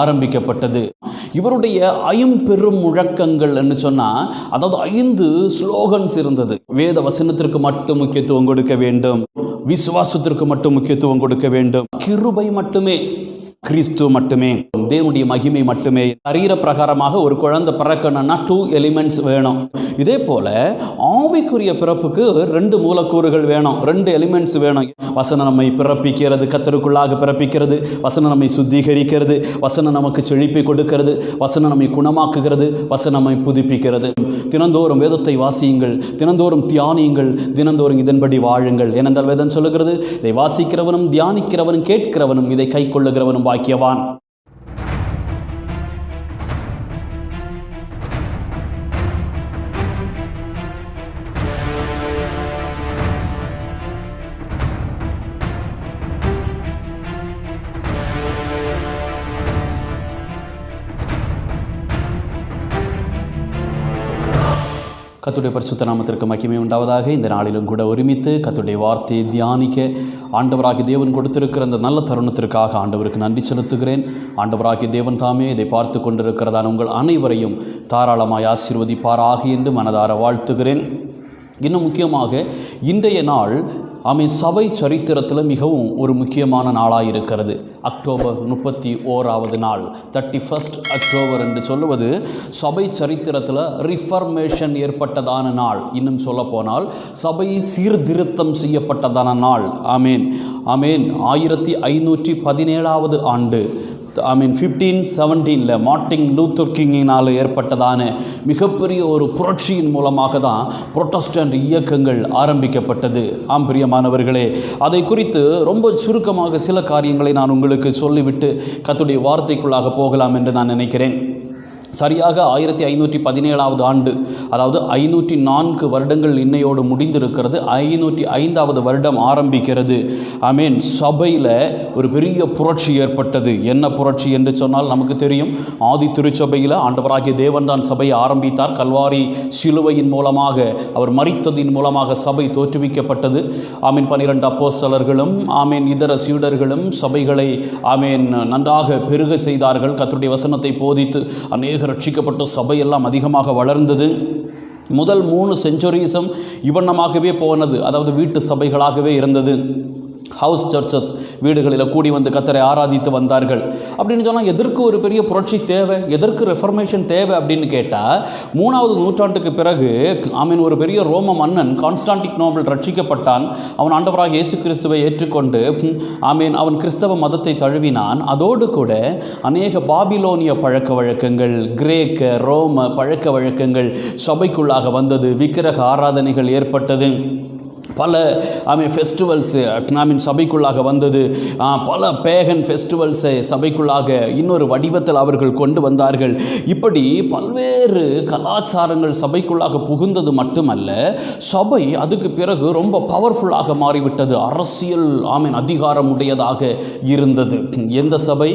ஆரம்பிக்கப்பட்டது. இவருடைய ஐம்பெரும் முழக்கங்கள் என்று சொன்னால், அதாவது 5 ஸ்லோகன்ஸ் இருந்தது. வேத வசனத்திற்கு மட்டும் முக்கியத்துவம் கொடுக்க வேண்டும், விசுவாசத்திற்கு மட்டும் முக்கியத்துவம் கொடுக்க வேண்டும், கிருபை மட்டுமே, கிறிஸ்து மட்டுமே, தேவனுடைய மகிமை மட்டுமே. சரீர பிரகாரமாக ஒரு குழந்தை பிறக்கணும்னா 2 எலிமெண்ட்ஸ் வேணும். இதே போல ஆவிக்குரிய பிறப்புக்கு 2 மூலக்கூறுகள் வேணும், 2 எலிமெண்ட்ஸ் வேணும். வசனம் நம்மை பிறப்பிக்கிறது, கர்த்தருக்குள்ளாக பிறப்பிக்கிறது. வசனம் நம்மை சுத்திகரிக்கிறது. வசனம் நமக்கு செழிப்பை கொடுக்கிறது. வசனம் நம்மை குணமாக்குகிறது. வசனம் நம்மை புதுப்பிக்கிறது. தினந்தோறும் வேதத்தை வாசியுங்கள், தினந்தோறும் தியானியுங்கள், தினந்தோறும் இதன்படி வாழுங்கள். ஏனென்றால் வேதம் சொல்லுகிறது, இதை வாசிக்கிறவனும் தியானிக்கிறவனும் கேட்கிறவனும் இதை கை கொள்ளுகிறவனும் பாக்கியவான். கர்த்தருடைய பரிசுத்த நாமத்திற்கு மகிமை உண்டாவதாக. இந்த நாளிலும் கூட ஒருமித்து கர்த்தருடைய வார்த்தையை தியானிக்க ஆண்டவராகிய தேவன் கொடுத்திருக்கிற அந்த நல்ல தருணத்திற்காக ஆண்டவருக்கு நன்றி செலுத்துகிறேன். ஆண்டவராகிய தேவன் தாமே இதை பார்த்து கொண்டிருக்கிறதான உங்கள் அனைவரையும் தாராளமாய் ஆசீர்வதிப்பாராக என்று மனதார வாழ்த்துகிறேன். இன்னும் முக்கியமாக இன்றைய நாள் சபை சரித்திரத்தில் மிகவும் ஒரு முக்கியமான நாளாக இருக்கிறது. அக்டோபர் 31வது நாள், 31 அக்டோபர் என்று சொல்லுவது சபை சரித்திரத்தில் ரிஃபர்மேஷன் ஏற்பட்டதான நாள். இன்னும் சொல்ல போனால் சபை சீர்திருத்தம் செய்யப்பட்டதான நாள். ஆமேன் ஆமேன். 1517வது ஆண்டு 1517 மார்ட்டின் லூத்தர் கிங்கினால் ஏற்பட்டதான மிகப்பெரிய ஒரு புரட்சியின் மூலமாக தான் புரொட்டஸ்டன்ட் இயக்கங்கள் ஆரம்பிக்கப்பட்டது. பிரியமானவர்களே, அதை குறித்து ரொம்ப சுருக்கமாக சில காரியங்களை நான் உங்களுக்கு சொல்லிவிட்டு கர்த்தருடைய வார்த்தைக்குள்ளாக போகலாம் என்று நான் நினைக்கிறேன். சரியாக 1517வது ஆண்டு, அதாவது 504 வருடங்கள் இன்னையோடு முடிந்திருக்கிறது. 505வது வருடம் ஆரம்பிக்கிறது. ஆமேன். சபையில் ஒரு பெரிய புரட்சி ஏற்பட்டது. என்ன புரட்சி என்று சொன்னால் நமக்கு தெரியும். ஆதி திருச்சபையில் ஆண்டவராகிய தேவன் தான் சபையை ஆரம்பித்தார். கல்வாரி சிலுவையின் மூலமாக, அவர் மரித்ததின் மூலமாக சபை தோற்றுவிக்கப்பட்டது. 12 அப்போஸ்தலர்களும் இதர சீடர்களும் சபைகளை நன்றாக பெருக செய்தார்கள். கர்த்தருடைய வசனத்தை போதித்து அநேக ரட்சிக்கப்பட்ட சபையெல்லாம் அதிகமாக வளர்ந்தது. முதல் 3 செஞ்சுரிஸும் இவண்ணமாகவே போனது. அதாவது வீட்டு சபைகளாகவே இருந்தது. ஹவுஸ் சர்ச்சஸ், வீடுகளில் கூடி வந்து கர்த்தரை ஆராதித்து வந்தார்கள். அப்படின்னு சொன்னால் எதற்கு ஒரு பெரிய புரட்சி தேவை, எதற்கு ரெஃபர்மேஷன் தேவை அப்படின்னு கேட்டால், 3வது நூற்றாண்டுக்கு பிறகு ஒரு பெரிய ரோம மன்னன் கான்ஸ்டான்டினோபிள் ரட்சிக்கப்பட்டான். அவன் ஆண்டவராக இயேசு கிறிஸ்துவை ஏற்றுக்கொண்டு அவன் கிறிஸ்தவ மதத்தை தழுவினான். அதோடு கூட அநேக பாபிலோனிய பழக்க வழக்கங்கள், கிரேக்க ரோம பழக்க வழக்கங்கள் சபைக்குள்ளாக வந்தது. விக்கிரக ஆராதனைகள் ஏற்பட்டது. பல ஃபெஸ்டிவல்ஸு சபைக்குள்ளாக வந்தது. பல பேகன் ஃபெஸ்டிவல்ஸை சபைக்குள்ளாக இன்னொரு வடிவத்தில் அவர்கள் கொண்டு வந்தார்கள். இப்படி பல்வேறு கலாச்சாரங்கள் சபைக்குள்ளாக புகுந்தது மட்டுமல்ல, சபை அதுக்கு பிறகு ரொம்ப பவர்ஃபுல்லாக மாறிவிட்டது. அரசியல் அதிகாரம் உடையதாக இருந்தது. எந்த சபை?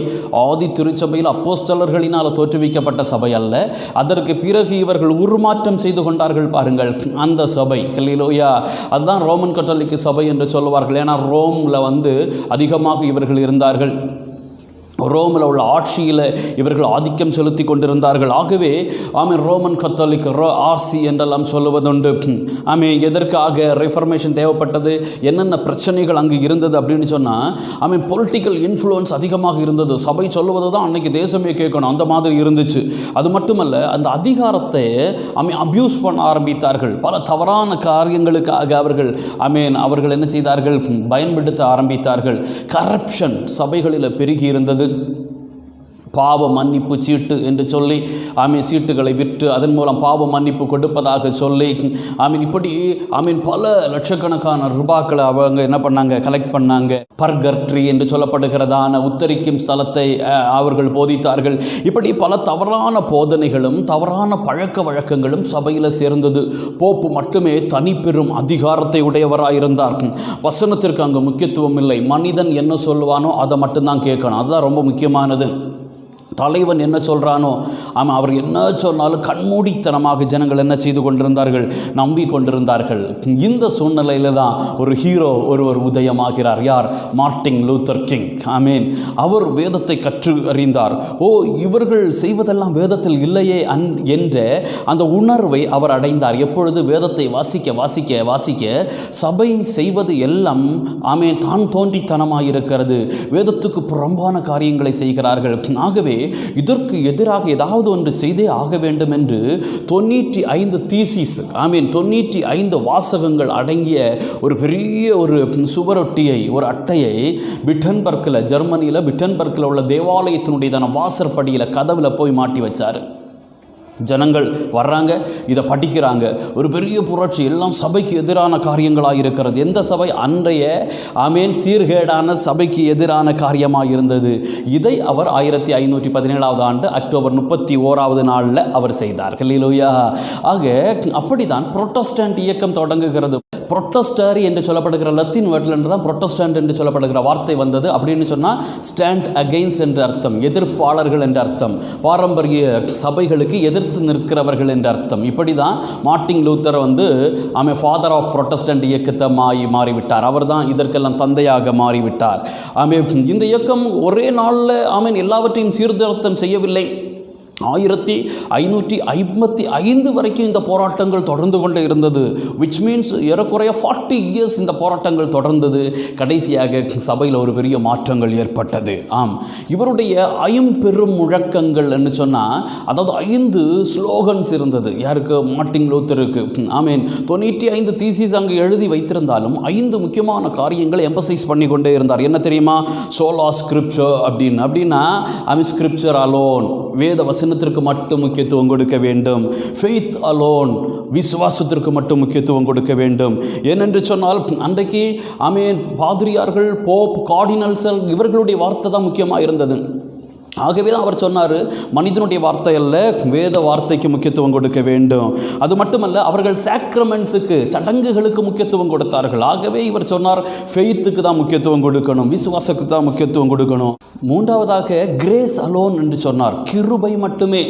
ஆதி திருச்சபையில் அப்போஸ்தலர்களினால் தோற்றுவிக்கப்பட்ட சபை அல்ல. அதற்கு பிறகு இவர்கள் உருமாற்றம் செய்து கொண்டார்கள். பாருங்கள், அந்த சபை. ஹல்லேலூயா. அதுதான் ரோமன் கத்தோலிக்க சபை என்று சொல்லுவார்கள். ஏன்னா ரோமில் அதிகமாக இவர்கள் இருந்தார்கள். ரோமில் உள்ள ஆட்சியில் இவர்கள் ஆதிக்கம் செலுத்தி கொண்டிருந்தார்கள். ஆகவே ரோமன் கத்தோலிக் ஆர்சி என்றெல்லாம் சொல்லுவதுண்டு. எதற்காக ரிஃபர்மேஷன் தேவைப்பட்டது, என்னென்ன பிரச்சனைகள் அங்கு இருந்தது அப்படின்னு சொன்னால் பொலிட்டிக்கல் இன்ஃப்ளூயன்ஸ் அதிகமாக இருந்தது. சபை சொல்லுவது தான் அன்றைக்கி தேசமே கேட்கணும், அந்த மாதிரி இருந்துச்சு. அது மட்டுமல்ல, அந்த அதிகாரத்தை அப்யூஸ் பண்ண ஆரம்பித்தார்கள். பல தவறான காரியங்களுக்காக அவர்கள் என்ன செய்தார்கள், பயன்படுத்த ஆரம்பித்தார்கள். கரப்ஷன் சபைகளில் பெருகி இருந்தது. பாவ மன்னிப்பு சீட்டு என்று சொல்லி சீட்டுகளை விற்று அதன் மூலம் பாவ மன்னிப்பு கொடுப்பதாக சொல்லி இப்படி பல லட்சக்கணக்கான ரூபாக்களை அவங்க என்ன பண்ணாங்க, கலெக்ட் பண்ணாங்க. பர்கர்ட்ரி என்று சொல்லப்படுகிறதான உத்தரிக்கும் ஸ்தலத்தை அவர்கள் போதித்தார்கள். இப்படி பல தவறான போதனைகளும் தவறான பழக்க வழக்கங்களும் சபையில் சேர்ந்தது. போப்பு மட்டுமே தனிப்பெரும் அதிகாரத்தை உடையவராக இருந்தார். வசனத்திற்கு அங்கு முக்கியத்துவம் இல்லை. மனிதன் என்ன சொல்லுவானோ அதை மட்டும்தான் கேட்கணும். அதுதான் ரொம்ப முக்கியமானது. தலைவன் என்ன சொல்கிறானோ ஆமாம், அவர் என்ன சொன்னாலும் கண்மூடித்தனமாக ஜனங்கள் என்ன செய்து கொண்டிருந்தார்கள், நம்பி கொண்டிருந்தார்கள். இந்த சூழ்நிலையில் தான் ஒரு ஹீரோ ஒருவர் உதயமாகிறார். யார்? Martin Luther King. ஆமீன். அவர் வேதத்தை கற்று அறிந்தார். இவர்கள் செய்வதெல்லாம் வேதத்தில் இல்லையே என்ற அந்த உணர்வை அவர் அடைந்தார். எப்பொழுது வேதத்தை வாசிக்க வாசிக்க வாசிக்க சபை செய்வது எல்லாம் ஆமீன் தான் தோன்றித்தனமாக இருக்கிறது, வேதத்துக்கு புறம்பான காரியங்களை செய்கிறார்கள். ஆகவே இதற்கு எதிராக ஏதாவது ஒன்று செய்தே ஆக வேண்டும் என்று 95 தீசிஸ், ஆமீன் 95 வாசகங்கள் அடங்கிய ஒரு பெரிய ஒரு சுவரொட்டியை, ஒரு அட்டையை விட்டன்பர்க்கில், ஜெர்மனியில் விட்டன்பர்க்கில் உள்ள தேவாலயத்தினுடைய வாசற்படியில் கதவில் போய் மாட்டி வச்சார். ஜனங்கள் வர்றாங்க, இதை படிக்கிறாங்க. ஒரு பெரிய புரட்சி, எல்லாம் சபைக்கு எதிரான காரியங்களாக இருக்கிறது. எந்த சபை? அன்றைய ஆமீன் சீர்கேடான சபைக்கு எதிரான காரியமாக இருந்தது. இதை அவர் 1517 ஆண்டு அக்டோபர் 31 நாளில் அவர் செய்தார். ஹல்லேலூயா. ஆக அப்படித்தான் புரோட்டஸ்டன்ட் இயக்கம் தொடங்குகிறது. புரோட்டஸ்டரி என்று சொல்லப்படுகிற லத்தீன் வேர்டிலிருந்து தான் புரோட்டஸ்டன்ட் என்று சொல்லப்படுகிற வார்த்தை வந்தது. அப்படின்னு சொன்னால் ஸ்டாண்ட் அகெயின்ஸ்ட் என்ற அர்த்தம், எதிர்ப்பாளர்கள் என்ற அர்த்தம், பாரம்பரிய சபைகளுக்கு எதிர்த்து நிற்கிறவர்கள் என்ற அர்த்தம். இப்படி தான் மார்ட்டின் லூத்தர் ஆமே ஃபாதர் ஆஃப் புரோட்டஸ்டன்ட் இயக்கத்தை மாறிவிட்டார். அவர் தான் இதற்கெல்லாம் தந்தையாக மாறிவிட்டார். ஆமே இந்த இயக்கம் ஒரே நாளில் ஆமீன் எல்லாவற்றையும் சீர்திருத்தம் செய்யவில்லை. 1555 வரைக்கும் இந்த போராட்டங்கள் தொடர்ந்து கொண்டே இருந்தது. விச் மீன்ஸ் ஏறக்குறைய 40 இயர்ஸ் இந்த போராட்டங்கள் தொடர்ந்தது. கடைசியாக சபையில் ஒரு பெரிய மாற்றங்கள் ஏற்பட்டது. ஆம், இவருடைய 5 பெரும் முழக்கங்கள் என்று சொன்னால், அதாவது 5 ஸ்லோகன்ஸ் இருந்தது. யாருக்கு? மார்ட்டின் லூத்தருக்கு. ஆமீன் 95 தீசிஸ் அங்கு எழுதி வைத்திருந்தாலும் 5 முக்கியமான காரியங்களை எம்பசைஸ் பண்ணி கொண்டே இருந்தார். என்ன தெரியுமா? சோலா ஸ்கிரிப்சர் அப்படின்னா ஸ்கிரிப்சர் அலோன், வேத வசனத்திற்கு மட்டும் முக்கியத்துவம் கொடுக்க வேண்டும். ஃபெய்த் அலோன், விசுவாசத்திற்கு மட்டும் முக்கியத்துவம் கொடுக்க வேண்டும். ஏனென்று சொன்னால் அன்றைக்கு ஆமீன் பாதிரியார்கள், போப், கார்டினல்ஸ் இவர்களுடைய வார்த்தை தான் முக்கியமாக இருந்தது. ஆகவே தான் அவர் சொன்னார், மனிதனுடைய வார்த்தை அல்ல, வேத வார்த்தைக்கு முக்கியத்துவம் கொடுக்க வேண்டும். அது மட்டுமல்ல, அவர்கள் சாக்ரமெண்ட்ஸுக்கு, சடங்குகளுக்கு முக்கியத்துவம் கொடுத்தார்கள். ஆகவே இவர் சொன்னார், ஃபெய்த்துக்கு தான் முக்கியத்துவம் கொடுக்கணும், விசுவாசத்துக்கு தான் முக்கியத்துவம் கொடுக்கணும். மூன்றாவதாக கிரேஸ் அலோன் என்று சொன்னார், கிருபை மட்டுமே.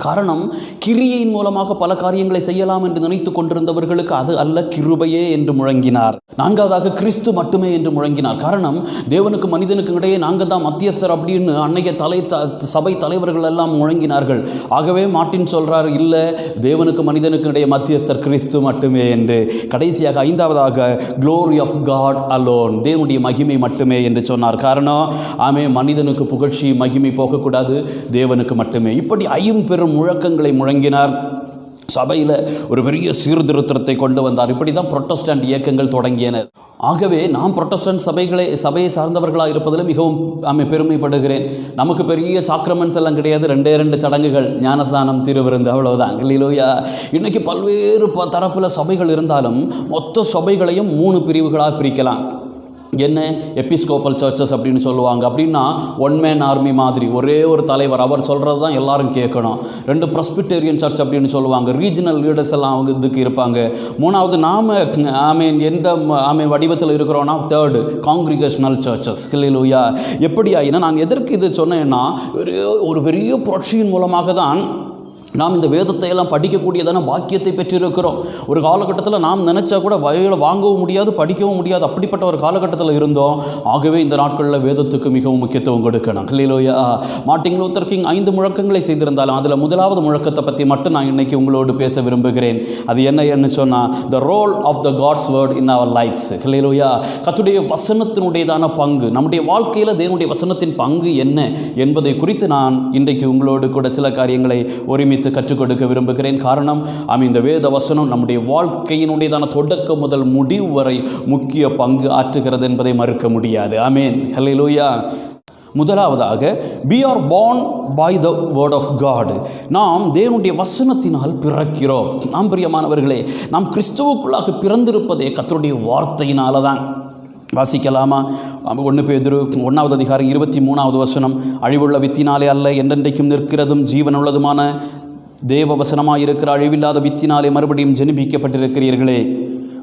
காரணம், கிரியையின் மூலமாக பல காரியங்களை செய்யலாம் என்று நினைத்து கொண்டிருந்தவர்களுக்கு அது அல்ல, கிருபையே என்று முழங்கினார். நான்காவதாக கிறிஸ்து மட்டுமே என்று முழங்கினார். காரணம், தேவனுக்கு மனிதனுக்கு இடையே நாங்கள் தான் மத்தியஸ்தர் அப்படின்னு அன்னைய சபை தலைவர்கள் எல்லாம் முழங்கினார்கள். ஆகவே மார்ட்டின் சொல்கிறார், இல்லை, தேவனுக்கு மனிதனுக்கு இடையே மத்தியஸ்தர் கிறிஸ்து மட்டுமே என்று. கடைசியாக 5ஆவதாக க்ளோரி ஆஃப் காட் அலோன், தேவனுடைய மகிமை மட்டுமே என்று சொன்னார். காரணம், ஆமே மனிதனுக்கு புகழ்ச்சி மகிமை போகக்கூடாது, தேவனுக்கு மட்டுமே. இப்படி 5 பெரும் முழக்கங்களை முழங்கினார். சபையில் ஒரு பெரிய சீர்திருத்தத்தை கொண்டு வந்தார். இப்படி தான் புரோட்டஸ்டன்ட் இயக்கங்கள் தொடங்கியன. ஆகவே நாம் புரோட்டஸ்டன்ட் சபையை சார்ந்தவர்களாக இருப்பதில் மிகவும் பெருமைப்படுகிறேன். நமக்கு பெரிய சாக்ரமெண்ட்ஸ் எல்லாம் கிடையாது, 2 சடங்குகள், ஞானஸ்நானம், திருவிருந்து, அவ்வளவுதான். ஹல்லேலூயா. இன்றைக்கி பல்வேறு தரப்பில் சபைகள் இருந்தாலும் மொத்த சபைகளையும் 3 பிரிவுகளாக பிரிக்கலாம். என்ன? எபிஸ்கோப்பல் சர்ச்சஸ் அப்படின்னு சொல்லுவாங்க. அப்படின்னா ஒன் மேன் ஆர்மி மாதிரி, ஒரே ஒரு தலைவர், அவர் சொல்கிறது தான் எல்லாரும் கேட்கணும். 2 பிரஸ்பிட்டேரியன் சர்ச் அப்படின்னு சொல்லுவாங்க, ரீஜனல் லீடர்ஸ் எல்லாம் அவங்க இதுக்கு இருப்பாங்க. 3ஆவது நாம் எந்த வடிவத்தில் இருக்கிறோன்னா 3rd காங்கிரிகேஷனல் சர்ச்சஸ். ஹல்லேலூயா. எப்படி ஆகினா, நான் எதற்கு இது சொன்னேன்னா, ஒரு பெரிய புரட்சியின் மூலமாக தான் நாம் இந்த வேதத்தை எல்லாம் படிக்கக்கூடியதான பாக்கியத்தை பெற்றிருக்கிறோம். ஒரு காலகட்டத்தில் நாம் நினச்சா கூட வயலில் வாங்கவும் முடியாது, படிக்கவும் முடியாது, அப்படிப்பட்ட ஒரு காலகட்டத்தில் இருந்தோம். ஆகவே இந்த நாட்களில் வேதத்துக்கு மிகவும் முக்கியத்துவம் கொடுக்கணும். ஹல்லேலூயா. மார்ட்டின் லூத்தர் கிங் 5 முழக்கங்களை செய்திருந்தாலும் அதில் முதலாவது முழக்கத்தை பற்றி மட்டும் நான் இன்றைக்கி உங்களோடு பேச விரும்புகிறேன். அது என்ன சொன்னால், the role of the God's word in our lifes. Hallelujah. கர்த்தருடைய வசனத்தினுடையதான பங்கு, நம்முடைய வாழ்க்கையில் தேவனுடைய வசனத்தின் பங்கு என்ன என்பதை குறித்து நான் இன்றைக்கு உங்களோடு கூட சில காரியங்களை ஒருமித்து கற்றுக் கொடுக்க விரும்புகிறேன். காரணம், இந்த வேத வசனம் நம்முடைய வாழ்க்கையினுடையதான தொடக்க முதல் முடிவு வரை முக்கிய பங்கு ஆற்றுகிறது என்பதை மறுக்க முடியாது. ஆமென். ஹல்லேலூயா. முதலாவதாக, we are born by the word of God. நாம் தேவனுடைய வசனத்தினால் பிறக்கிறோம். நாம் பிரியமானவர்களே, நாம் கிறிஸ்துவுக்குள்ளாக பிறந்திருப்பதே கர்த்தருடைய வார்த்தையினால தான். வாசிக்கலாமா? 1 பேதுரு 1வது அதிகாரம் 23வது வசனம், அழிவுள்ள வித்தினாலே அல்ல, என்றென்றைக்கும் நிற்கிறதும் ஜீவனுள்ளதுமான தேவ வசனமாயிருக்கிற அழிவில்லாத வித்தினாலே மறுபடியும் ஜெனிபிக்கப்பட்டிருக்கிறீர்களே.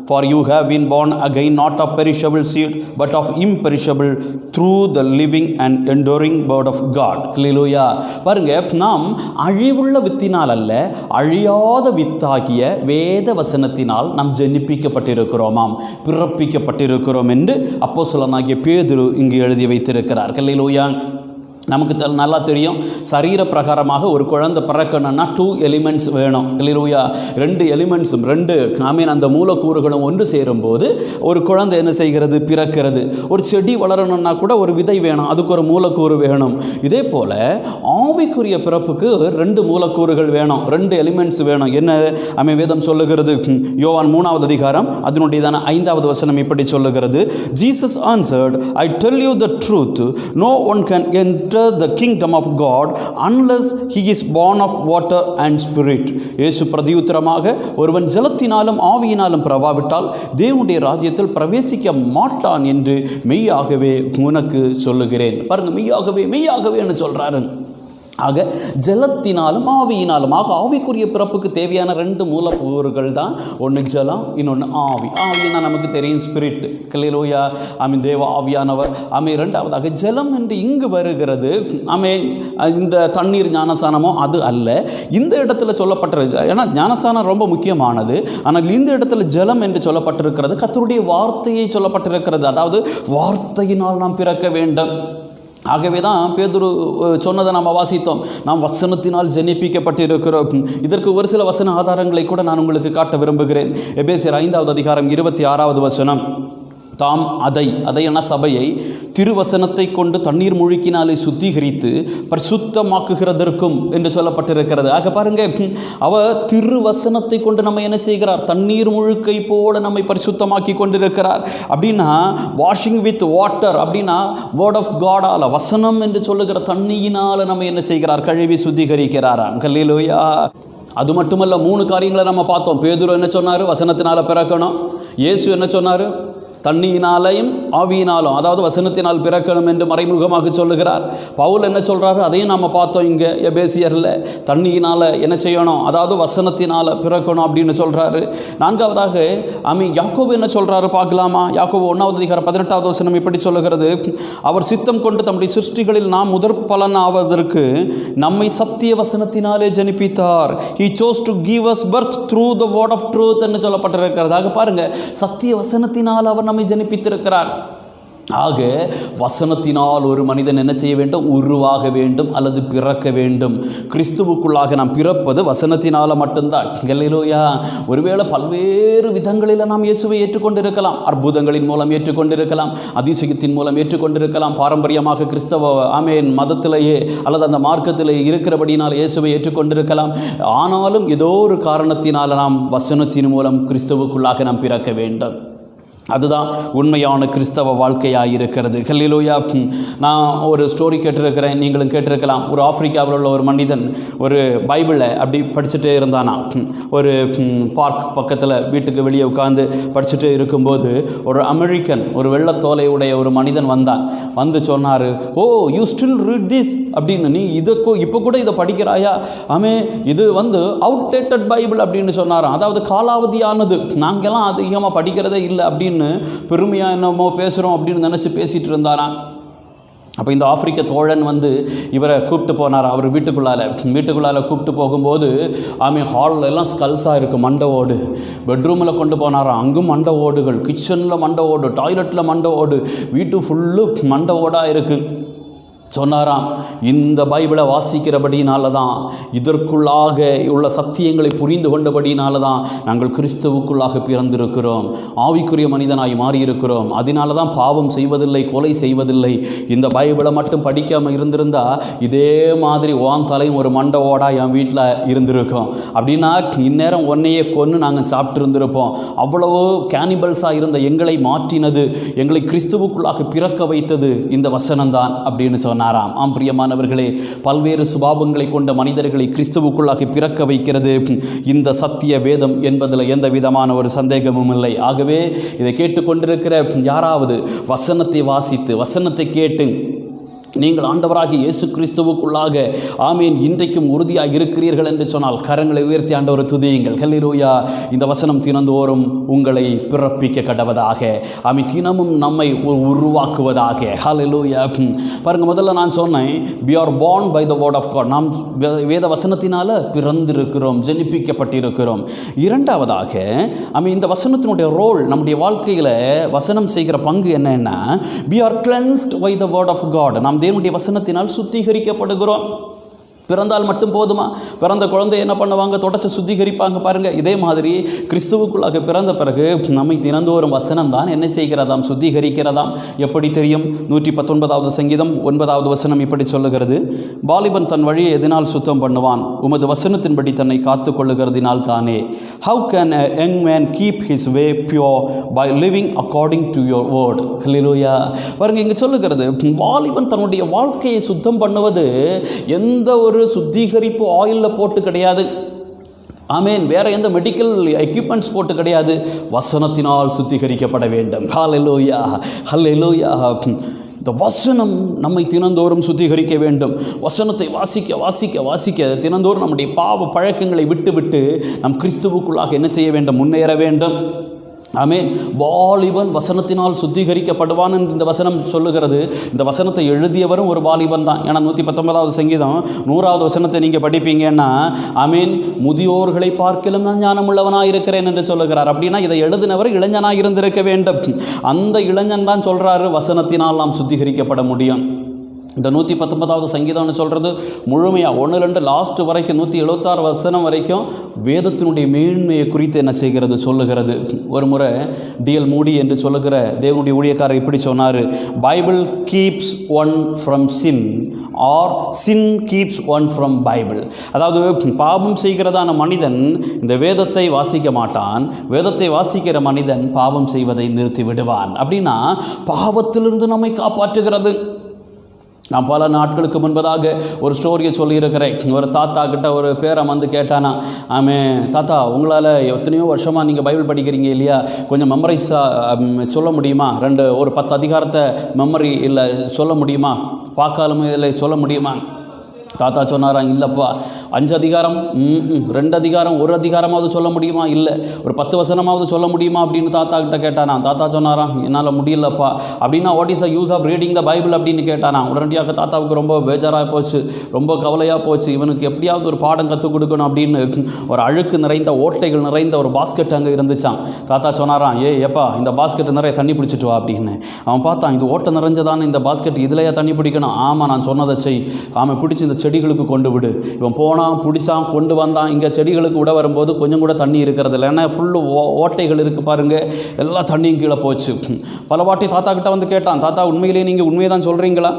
for you have been born again, not of perishable seed, but of imperishable, through the living and enduring word of God. ஹல்லேலூயா. பாருங்க, நாம் அழிவுள்ள வித்தினால் அல்ல, அழியாத வித்தாகிய வேத வசனத்தினால் நாம் ஜெனிப்பிக்கப்பட்டிருக்கிறோமாம், பிறப்பிக்கப்பட்டிருக்கிறோம் என்று அப்போஸ்தலனாகிய பேதுரு இங்கு எழுதி வைத்திருக்கிறார். ஹல்லேலூயா. நமக்கு நல்லா தெரியும், சரீர பிரகாரமாக ஒரு குழந்தை பிறக்கணும்னா 2 எலிமெண்ட்ஸ் வேணும். ஹல்லேலூயா. 2 எலிமெண்ட்ஸும் அந்த மூலக்கூறுகளும் ஒன்று சேரும்போது ஒரு குழந்தை என்ன செய்கிறது? பிறக்கிறது. ஒரு செடி வளரணும்னா கூட ஒரு விதை வேணும், அதுக்கு ஒரு மூலக்கூறு வேணும். இதே போல் ஆவிக்குரிய பிறப்புக்கு 2 மூலக்கூறுகள் வேணும், 2 எலிமெண்ட்ஸ் வேணும். என்ன வேதம் சொல்லுகிறது? யோவான் 3வது அதிகாரம் அதனுடையதான 5வது வசனம் இப்படி சொல்லுகிறது, Jesus answered, I tell you the truth, no one can enter the kingdom of God unless he is born of water and spirit. இயேசு பிரதியுத்தரமாக, ஒருவன் ஜலத்தினாலும் ஆவியினாலும் பிறவாவிட்டால் தேவனுடைய ராஜ்யத்தில் பிரவேசிக்க மாட்டான் என்று மெய்யாகவே உனக்கு சொல்லுகிறேன். பாருங்க, மெய்யாகவே என்று சொல்றாரு. ஆக ஜலத்தினாலும் ஆவியினாலும், ஆவிக்குரிய பிறப்புக்கு தேவையான 2 மூலக்கூறுகள் தான், ஒன்று ஜலம், இன்னொன்று ஆவி. ஆவினா நமக்கு தெரியும், ஸ்பிரிட். ஹல்லேலூயா. தேவ ஆவியானவர். இரண்டாவதாக ஜலம் என்று இங்கு வருகிறது. இந்த தண்ணீர் ஞானசானமோ அது அல்ல. இந்த இடத்துல சொல்லப்பட்டிருக்கு, ஏன்னா ஞானசானம் ரொம்ப முக்கியமானது. ஆனால் இந்த இடத்துல ஜலம் என்று சொல்லப்பட்டிருக்கிறது, கர்த்தருடைய வார்த்தையை சொல்லப்பட்டிருக்கிறது. அதாவது வார்த்தையினால் நாம் பிறக்க வேண்டும். ஆகவே தான் பேதுரு சொன்னதை நாம் வாசித்தோம், நாம் வசனத்தினால் ஜெனிப்பிக்கப்பட்டிருக்கிறோம். இதற்கு ஒரு சில வசன ஆதாரங்களை கூட நான் உங்களுக்கு காட்ட விரும்புகிறேன். எபேசியர் 5வது அதிகாரம் 26வது வசனம், தாம் அதை என சபையை திருவசனத்தை கொண்டு தண்ணீர் முழுக்கினாலே சுத்திகரித்து பரிசுத்தமாக்குகிறதற்கும் என்று சொல்லப்பட்டிருக்கிறது. ஆக பாருங்க, அவர் திருவசனத்தை கொண்டு நம்ம என்ன செய்கிறார்? தண்ணீர் முழுக்கை போல நம்மை பரிசுத்தமாக்கி கொண்டிருக்கிறார். அப்படின்னா வாஷிங் வித் வாட்டர், அப்படின்னா வேர்ட் ஆஃப் காடால், வசனம் என்று சொல்லுகிற தண்ணியினால் நம்ம என்ன செய்கிறார்? கழுவி சுத்திகரிக்கிறாராம். ஹல்லேலூயா. அது மட்டுமல்ல, 3 காரியங்களை நம்ம பார்த்தோம். பேதுரு என்ன சொன்னார்? வசனத்தினால் பிறக்கணும். இயேசு என்ன சொன்னார்? தண்ணியினாலையும் ஆவியினாலும், அதாவது வசனத்தினால் பிறக்கணும் என்று மறைமுகமாக சொல்லுகிறார். பவுல் என்ன சொல்கிறாரு? அதையும் நாம் பார்த்தோம். இங்கே எபேசியரில் தண்ணியினால் என்ன செய்யணும்? அதாவது வசனத்தினால் பிறக்கணும் அப்படின்னு சொல்கிறாரு. 4வதாக யாக்கோபு என்ன சொல்கிறாரு பார்க்கலாமா? யாக்கோபு 1வது அதிகாரம் 18வது வசனம் இப்படி சொல்லுகிறது, அவர் சித்தம் கொண்டு தம்முடைய சிருஷ்டிகளில் நாம் முதற் பலன் ஆவதற்கு நம்மை சத்திய வசனத்தினாலே ஜனிப்பித்தார். He chose to give us birth through the word of truth என்று சொல்லப்பட்டிருக்கிறதாக. பாருங்க, சத்திய வசனத்தினால் அவர் நம்மை ஜனிப்பித்திருக்கிறார். ஆக வசனத்தினால் ஒரு மனிதன் என்ன செய்ய வேண்டும்? உருவாக வேண்டும் அல்லது பிறக்க வேண்டும். கிறிஸ்துவுக்குள்ளாக நாம் பிறப்பது வசனத்தினால் மட்டும்தான். ஹல்லேலூயா. ஒருவேளை பல்வேறு விதங்களில் நாம் இயேசுவை ஏற்றுக்கொண்டிருக்கலாம். அற்புதங்களின் மூலம் ஏற்றுக்கொண்டிருக்கலாம், அதிசயத்தின் மூலம் ஏற்றுக்கொண்டிருக்கலாம், பாரம்பரியமாக கிறிஸ்தவ மதத்திலேயே அல்லது அந்த மார்க்கத்திலேயே இருக்கிறபடினால் இயேசுவை ஏற்றுக்கொண்டிருக்கலாம். ஆனாலும் ஏதோ ஒரு காரணத்தினால் நாம் வசனத்தின் மூலம் கிறிஸ்துவுக்குள்ளாக நாம் பிறக்க வேண்டும். அதுதான் உண்மையான கிறிஸ்தவ வாழ்க்கையாக இருக்கிறது. ஹல்லேலூயா. நான் ஒரு ஸ்டோரி கேட்டிருக்கிறேன், நீங்களும் கேட்டிருக்கலாம். ஒரு ஆப்பிரிக்காவில் உள்ள ஒரு மனிதன் ஒரு பைபிளை அப்படி படிச்சுட்டே இருந்தானா. ஒரு பார்க் பக்கத்தில் வீட்டுக்கு வெளியே உட்காந்து படிச்சுட்டே இருக்கும்போது ஒரு அமெரிக்கன், ஒரு வெள்ளத்தோலையுடைய ஒரு மனிதன் வந்தான். வந்து சொன்னார், ஓ யூ ஸ்டில் ரீட் திஸ் அப்படின்னு, நீ இப்போ கூட இதை படிக்கிறாயா? இது அவுட்டேட்டட் பைபிள் அப்படின்னு சொன்னாராம். அதாவது காலாவதியானது, நாங்கெல்லாம் அதிகமாக படிக்கிறதே இல்லை அப்படின்னு பெருமையாக என்னமோ பேசுகிறோம் அப்படின்னு நினச்சி பேசிகிட்டு இருந்தாராம். அப்போ இந்த ஆப்பிரிக்க தோழன் இவரை கூப்பிட்டு போனார். அவர் வீட்டுக்குள்ளால் கூப்பிட்டு போகும்போது ஹாலில் எல்லாம் ஸ்கல்ஸாக இருக்குது, மண்டை ஓடு. பெட்ரூமில் கொண்டு போனாராம், அங்கும் மண்டை ஓடுகள். கிச்சனில் மண்டை ஓடு, டாய்லெட்டில் மண்டை ஓடு, வீட்டு ஃபுல்லு மண்டை ஓடாக இருக்குது. சொன்னாராம், இந்த பைபிளை வாசிக்கிறபடினால தான், இதற்குள்ளாக உள்ள சத்தியங்களை புரிந்து கொண்டபடினால தான் நாங்கள் கிறிஸ்துவுக்குள்ளாக பிறந்திருக்கிறோம், ஆவிக்குரிய மனிதனாய் மாறியிருக்கிறோம். அதனால தான் பாவம் செய்வதில்லை, கொலை செய்வதில்லை. இந்த பைபிளை மட்டும் படிக்காமல் இருந்திருந்தால் இதே மாதிரி தலையும் ஒரு மண்டை ஓடா என் வீட்டில் இருந்திருக்கோம். அப்படின்னா இந்நேரம் ஒன்னையே கொன்று நாங்கள் சாப்பிட்டு இருந்திருப்போம். அவ்வளவோ கேனிபல்ஸாக இருந்த எங்களை மாற்றினது, எங்களை கிறிஸ்துவுக்குள்ளாக பிறக்க வைத்தது இந்த வசனம்தான் அப்படின்னு சொன்னார். பிரியமானவர்களே, பல்வேறு சுபாவங்களை கொண்ட மனிதர்களை கிறிஸ்துவுக்குள்ளாக பிறக்க வைக்கிறது இந்த சத்திய வேதம் என்பதில் எந்த விதமான ஒரு சந்தேகமும் இல்லை. ஆகவே இதை கேட்டுக்கொண்டிருக்கிற யாராவது வசனத்தை வாசித்து, வசனத்தை கேட்டு நீங்கள் ஆண்டவராகிய இயேசு கிறிஸ்துவுக்குள்ளாக ஆமீன் இன்றைக்கும் உறுதியாக இருக்கிறீர்கள் என்று சொன்னால் கரங்களை உயர்த்தி ஆண்டவரை துதியுங்கள். ஹல்லேலூயா. இந்த வசனம் தினந்தோறும் உங்களை பிறப்பிக்க கடவதாக, ஆமீன் தினமும் நம்மை உருவாக்குவதாக. ஹல்லேலூயா. பாருங்க, முதல்ல நான் சொன்னேன் we are born by the word of God. நாம் வேத வசனத்தினால பிறந்திருக்கிறோம், ஜெனிப்பிக்கப்பட்டிருக்கிறோம். இரண்டாவதாக ஆமீன் இந்த வசனத்தினுடைய ரோல் நம்முடைய வாழ்க்கையில் வசனம் செய்கிற பங்கு என்னன்னா we are cleansed by the word of God. நாம் தேவனுடைய வசனத்தினால் சுத்திகரிக்கப்படுகிறோம். பிறந்தால் மட்டும் போதுமா? பிறந்த குழந்தை என்ன பண்ணுவாங்க? தொடச்சு சுத்திகரிப்பாங்க. பாருங்கள், இதே மாதிரி கிறிஸ்துவுக்குள்ளாக பிறந்த பிறகு நம்மை தினந்தோறும் வசனம் தான் என்ன செய்கிறதாம்? சுத்திகரிக்கிறதாம். எப்படி தெரியும்? 119வது சங்கீதம் 9வது வசனம் இப்படி சொல்லுகிறது, வாலிபன் தன் வழியை எதனால் சுத்தம் பண்ணுவான்? உமது வசனத்தின்படி தன்னை காத்து கொள்ளுகிறதினால் தானே. How can a young man keep his way pure by living according to your word? ஹல்லேலூயா. பாருங்க, இங்கே சொல்லுகிறது வாலிபன் தன்னுடைய வாழ்க்கையை சுத்தம் பண்ணுவது எந்த ஒரு சுத்திகரிப்பு ஆயிலில் போட்டு கிடையாது. ஆமேன். வேறு எந்த மெடிக்கல் எக்யூப்மெண்ட்ஸ் போட்டு கிடையாது. வசனத்தினால் சுத்திகரிக்கப்பட வேண்டும். ஹல்லேலூயா, ஹல்லேலூயா. இந்த வசனம் நம்மை தினந்தோறும் சுத்திகரிக்க வேண்டும். வசனத்தை வாசிக்க வாசிக்க வாசிக்க தினந்தோறும் நம்முடைய பாவ பழக்கங்களை விட்டு விட்டு நம் கிறிஸ்துவுக்குள்ளாக என்ன செய்ய வேண்டும்? முன்னேற வேண்டும். ஆமேன். வாலிபன் வசனத்தினால் சுத்திகரிக்கப்படுவான் என்று இந்த வசனம் சொல்லுகிறது. இந்த வசனத்தை எழுதியவரும் ஒரு வாலிபன் தான். ஏன்னா 119வது சங்கீதம் 100வது வசனத்தை நீங்கள் படிப்பீங்கன்னா ஆமேன், முதியோர்களை பார்க்கிலும் நான் ஞானமுள்ளவனாக இருக்கிறேன் என்று சொல்லுகிறார். அப்படின்னா இதை எழுதினவர் இளைஞனாக இருந்திருக்க வேண்டும். அந்த இளைஞன் தான் சொல்கிறாரு வசனத்தினால் நாம் சுத்திகரிக்கப்பட முடியும். இந்த 119வது சங்கீதம்னு சொல்கிறது முழுமையாக 1-2 லாஸ்ட் வரைக்கும் 176 வசனம் வரைக்கும் வேதத்தினுடைய மேன்மையை குறித்து என்ன செய்கிறது? சொல்லுகிறது. ஒரு முறை D.L. மூடி என்று சொல்லுகிற தேவனுடைய ஊழியக்காரர் இப்படி சொன்னார், Bible keeps one from sin or sin keeps one from Bible. அதாவது பாவம் செய்கிறதான மனிதன் இந்த வேதத்தை வாசிக்க மாட்டான், வேதத்தை வாசிக்கிற மனிதன் பாவம் செய்வதை நிறுத்தி விடுவான். அப்படின்னா பாவத்திலிருந்து நம்மை காப்பாற்றுகிறது. நான் பல நாட்களுக்கு முன்பதாக ஒரு ஸ்டோரியை சொல்லியிருக்கிறேன். ஒரு தாத்தா கிட்ட ஒரு பேரை வந்து கேட்டானா, ஆமே தாத்தா, உங்களால் எத்தனையோ வருஷமாக நீங்கள் பைபிள் படிக்கிறீங்க இல்லையா, கொஞ்சம் மெமரைஸாக சொல்ல முடியுமா? ஒரு 10 அதிகாரத்தை மெமரி இல்லை சொல்ல முடியுமா? பார்க்காலுமே இல்லை சொல்ல முடியுமா? தாத்தா சொன்னாராம், இல்லைப்பா 5 அதிகாரம் 2 அதிகாரம் 1 அதிகாரமாவது சொல்ல முடியுமா? இல்லை. ஒரு 10 வசனமாவது சொல்ல முடியுமா அப்படின்னு தாத்தா கிட்ட கேட்டானா. தாத்தா சொன்னாராம், என்னால் முடியலப்பா. அப்படின்னா what is the use of reading the Bible அப்படின்னு கேட்டானா. உடனடியாக தாத்தாவுக்கு ரொம்ப பேஜாராக போச்சு, ரொம்ப கவலையாக போச்சு. இவனுக்கு எப்படியாவது ஒரு பாடம் கற்றுக் கொடுக்கணும் அப்படின்னு ஒரு அழுக்கு நிறைந்த ஓட்டைகள் நிறைந்த ஒரு பாஸ்கெட் அங்கே இருந்துச்சான். தாத்தா சொன்னாராம், ஏப்பா இந்த பாஸ்கெட் நிறைய தண்ணி பிடிச்சிட்டு வா அப்படின்னு. அவன் பார்த்தான், இது ஓட்டை நிறைஞ்சதானே இந்த பாஸ்கெட், இதுலையா தண்ணி பிடிக்கணும்? ஆமாம், நான் சொன்னதை செய். அவன் பிடிச்சி இந்த செடிகளுக்கு கொண்டு விடு. இவன் போனான், பிடிச்சான், கொண்டு வந்தான். இங்கே செடிகளுக்கு விட வரும்போது கொஞ்சம் கூட தண்ணி இருக்கிறது இல்லை. ஏன்னா ஃபுல்லு ஓட்டைகள் இருக்குது பாருங்கள், எல்லா தண்ணியும் கீழே போச்சு. பல வாட்டி தாத்தா கிட்ட வந்து கேட்டான், தாத்தா உண்மையிலேயே நீங்கள் உண்மையை தான் சொல்கிறீங்களா?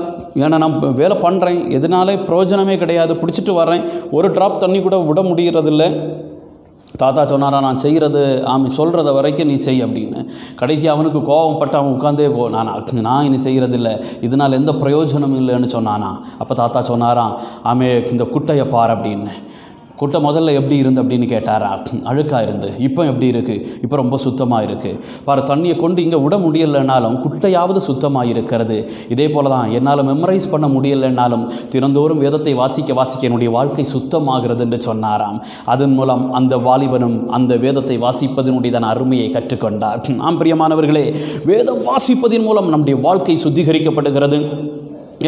ஏன்னா நான் வேலை பண்ணுறேன், எதனாலே பிரயோஜனமே கிடையாது, பிடிச்சிட்டு வர்றேன், ஒரு ட்ராப் தண்ணி கூட விட முடிகிறதில்லை. தாத்தா சொன்னாரா, நான் செய்கிறது சொல்கிறத வரைக்கும் நீ செய் அப்படின்னு. கடைசி அவனுக்கு கோபம் பட்டு அவன் உட்காந்தே நான் இனி செய்கிறதில்லை, இதனால் எந்த பிரயோஜனமும் இல்லைன்னு சொன்னானா. அப்போ தாத்தா சொன்னாராம், இந்த குட்டையை பார் அப்படின்னு. குட்டை முதல்ல எப்படி இருந்து அப்படின்னு கேட்டாரா. அழுக்காக இருந்து. இப்போ எப்படி இருக்குது? இப்போ ரொம்ப சுத்தமாக இருக்குது. பாரு, தண்ணியை கொண்டு இங்கே விட முடியலைன்னாலும் குட்டையாவது சுத்தமாக இருக்கிறது. இதே போல் தான் என்னால் மெமரைஸ் பண்ண முடியலைன்னாலும் தினந்தோறும் வேதத்தை வாசிக்க வாசிக்க என்னுடைய வாழ்க்கை சுத்தமாகிறது என்று சொன்னாராம். அதன் மூலம் அந்த வாலிபனும் அந்த வேதத்தை வாசிப்பதனுடைய அருமையை கற்றுக்கொண்டார். பிரியமானவர்களே, வேதம் வாசிப்பதன் மூலம் நம்முடைய வாழ்க்கை சுத்திகரிக்கப்படுகிறது.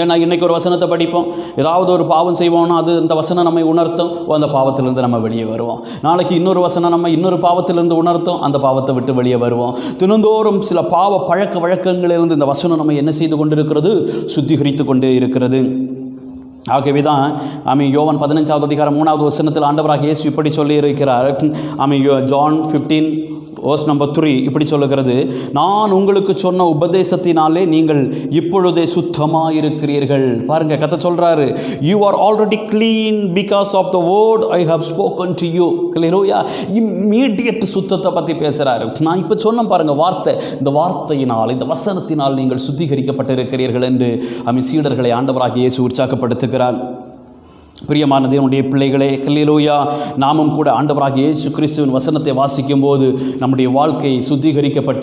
ஏன்னா இன்றைக்கி ஒரு வசனத்தை படிப்போம், ஏதாவது ஒரு பாவம் செய்வோம்னா அது அந்த வசனம் நம்மை உணர்த்தும், அந்த பாவத்திலிருந்து நம்ம வெளியே வருவோம். நாளைக்கு இன்னொரு வசனம் நம்ம இன்னொரு பாவத்திலிருந்து உணர்த்தும், அந்த பாவத்தை விட்டு வெளியே வருவோம். தினந்தோறும் சில பாவ பழக்க வழக்கங்களிலிருந்து இந்த வசனம் நம்ம என்ன செய்து கொண்டிருக்கிறது? சுத்திகரித்து கொண்டே இருக்கிறது. ஆகவே தான் யோவான் 15வது அதிகாரம் 3வது வசனத்தில் ஆண்டவராக இயேசு இப்படி சொல்லியிருக்கிறார். ஜான் 15:3 இப்படி சொல்லுகிறது, நான் உங்களுக்கு சொன்ன உபதேசத்தினாலே நீங்கள் இப்பொழுதே சுத்தமாக இருக்கிறீர்கள். பாருங்கள், கதை சொல்கிறாரு, you are already clean because of the word I have spoken to you. ஹல்லேலூயா. இம்மீடியட் சுத்தத்தை பற்றி பேசுகிறாரு. நான் இப்போ சொன்ன பாருங்கள் வார்த்தை, இந்த வார்த்தையினால் இந்த வசனத்தினால் நீங்கள் சுத்திகரிக்கப்பட்டிருக்கிறீர்கள் என்று சீடர்களை ஆண்டவராக இயேசு உற்சாகப்படுத்துகிறார். பிரியமான தேவனுடைய பிள்ளைகளே, அல்லேலூயா, நாமும் கூட ஆண்டவராகிய இயேசு கிறிஸ்துவின் வசனத்தை வாசிக்கும் போது நம்முடைய வாழ்க்கை சுத்திகரிக்கப்பட்டு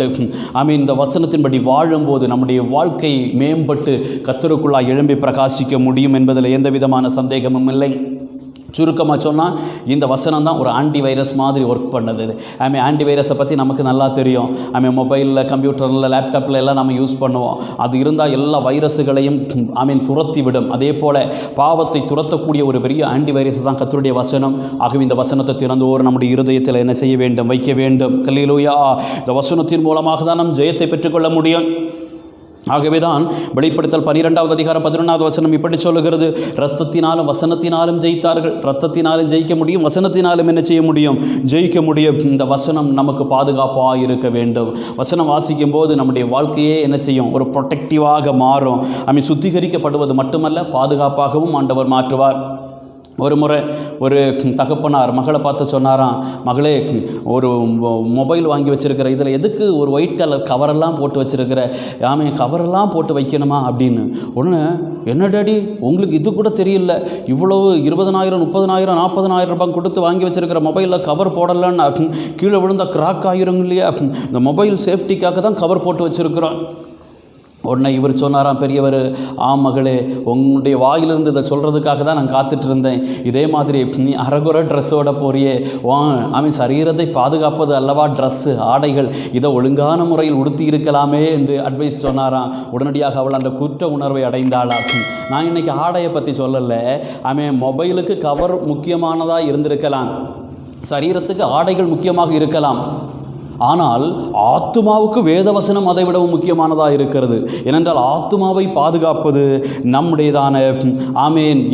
இந்த வசனத்தின்படி வாழும்போது நம்முடைய வாழ்க்கை மேம்பட்டு கர்த்தருக்குள்ளாய் எழும்பி பிரகாசிக்க முடியும் என்பதில் எந்த விதமான சந்தேகமும் இல்லை. சுருக்கமாக சொன்னால் இந்த வசனம் தான் ஒரு ஆன்டிவைரஸ் மாதிரி ஒர்க் பண்ணுது. ஆன்டிவைரஸை பற்றி நமக்கு நல்லா தெரியும். மொபைலில், கம்ப்யூட்டரில், லேப்டாப்பில் எல்லாம் நம்ம யூஸ் பண்ணுவோம். அது இருந்தால் எல்லா வைரஸுகளையும் துரத்தி விடும். அதே போல் பாவத்தை துரத்தக்கூடிய ஒரு பெரிய ஆன்டிவைரஸ் தான் கர்த்தருடைய வசனம். ஆகவே இந்த வசனத்தை திறந்தோர் நம்முடைய இருதயத்தில் என்ன செய்ய வேண்டும்? வைக்க வேண்டும். அல்லேலூயா. இந்த வசனத்தின் மூலமாக தான் நம் ஜெயத்தை பெற்றுக்கொள்ள முடியும். ஆகவே தான் வெளிப்படுத்தல் 12வது அதிகாரம் 11வது வசனம் இப்படி சொல்லுகிறது, இரத்தத்தினாலும் வசனத்தினாலும் ஜெயித்தார்கள். இரத்தத்தினாலும் ஜெயிக்க முடியும், வசனத்தினாலும் என்ன செய்ய முடியும்? ஜெயிக்க முடியும். இந்த வசனம் நமக்கு பாதுகாப்பாக இருக்க வேண்டும். வசனம் வாசிக்கும் போது நம்முடைய வாழ்க்கையே என்ன செய்யும்? ஒரு ப்ரொடெக்டிவாக மாறும். சுத்திகரிக்கப்படுவது மட்டுமல்ல, பாதுகாப்பாகவும் ஆண்டவர் மாற்றுவார். ஒரு முறை ஒரு தகப்பனார் மகளை பார்த்து சொன்னாராம், மகளே, ஒரு மொபைல் வாங்கி வச்சுருக்கிற, இதில் எதுக்கு ஒரு ஒயிட் கலர் கவரெல்லாம் போட்டு வச்சுருக்கிற? கவரெல்லாம் போட்டு வைக்கணுமா அப்படின்னு. ஒன்று, என்ன டாடி உங்களுக்கு இது கூட தெரியல, இவ்வளவு 20,000 30,000 40,000 ரூபாய் கொடுத்து வாங்கி வச்சுருக்கிற மொபைலில் கவர் போடலன்னு கீழே விழுந்த கிராக் ஆகிரும் இல்லையா? இந்த மொபைல் சேஃப்டிக்காக தான் கவர் போட்டு வச்சுருக்குறோம். உடனே இவர் சொன்னாராம், பெரியவர், மகளே, உங்களுடைய வாயிலிருந்து இதை சொல்கிறதுக்காக தான் நான் காத்துட்டு இருந்தேன். இதே மாதிரி நீ அரகுற ட்ரெஸ்ஸோட போறியே, சரீரத்தை பாதுகாப்பது அல்லவா ட்ரெஸ்ஸு, ஆடைகள், இதை ஒழுங்கான முறையில் உடுத்தி இருக்கலாமே என்று அட்வைஸ் சொன்னாராம். உடனடியாக அவள் அந்த குற்ற உணர்வை அடைந்தாளா. நான் இன்றைக்கி ஆடையை பற்றி சொல்லலை. மொபைலுக்கு கவர் முக்கியமானதாக இருந்திருக்கலாம், சரீரத்துக்கு ஆடைகள் முக்கியமாக இருக்கலாம். ஆனால் ஆத்துமாவுக்கு வேதவசனம் அதை விடவும் முக்கியமானதாக இருக்கிறது. ஏனென்றால் ஆத்துமாவை பாதுகாப்பது நம்முடையதான